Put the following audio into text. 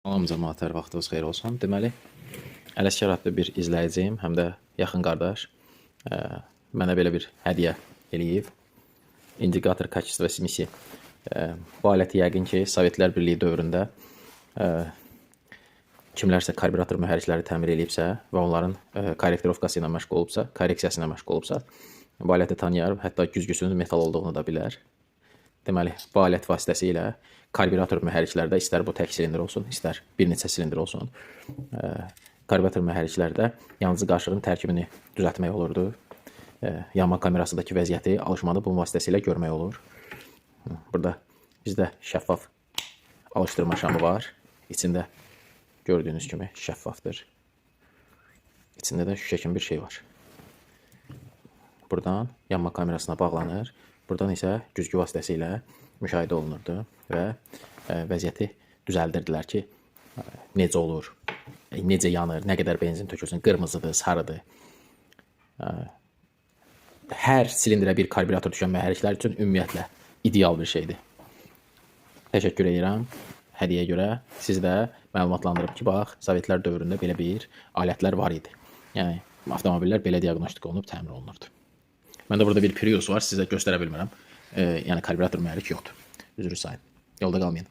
Salam cəmaətlər, vaxtınız xeyir olsun. Deməli, Ələsgər adlı bir izləyicim, həm də yaxın qardaş mənə belə bir hədiyyə eləyib. İndikator kачества смеси. Bu aləti yəqin ki, Sovetlər Birliyi dövründə kimlərsə karbürator mühərrikləri təmir eləyibsə və onların korrektirovkası ilə məşğul olubsa, korreksiyası ilə məşğul olubsa, bu aləti tanıyar, hətta güzgüsünün metal olduğunu da bilər. Deməli, bu alət vasitəsilə karbürator mühərriklərdə, istər bu tək silindr olsun, istər bir neçə silindr olsun, karbürator mühərriklərdə yanıcı qaşığın tərkibini düzəltmək olurdu. Yanma kamerasındakı vəziyyəti alışmada bu vasitəsilə görmək olur. Burada bizdə şəffaf alışdırma şamı var. İçində gördüyünüz kimi şəffafdır. İçində də şüşə kimi bir şey var. Buradan yanma kamerasına bağlanır. Buradan isə güzgü vasitəsilə müşahidə olunurdu və vəziyyəti düzəldirdilər ki, necə olur, necə yanır, nə qədər benzin tökülsün, qırmızıdır, sarıdır. Hər silindrə bir karbürator düşən mühərriklər üçün ümumiyyətlə ideal bir şeydir. Təşəkkür edirəm hədiyyəyə görə. Siz də məlumatlandırıb ki, bax, Sovetlər dövründə belə bir alətlər var idi. Yəni, avtomobillər belə diaqnostik olunub təmir olunurdu. Məndə burada bir Prius var, sizə göstərə bilmirəm. Yəni, karbürator mühərrik yoxdur. Üzr istəyin. Yolda qalmayın.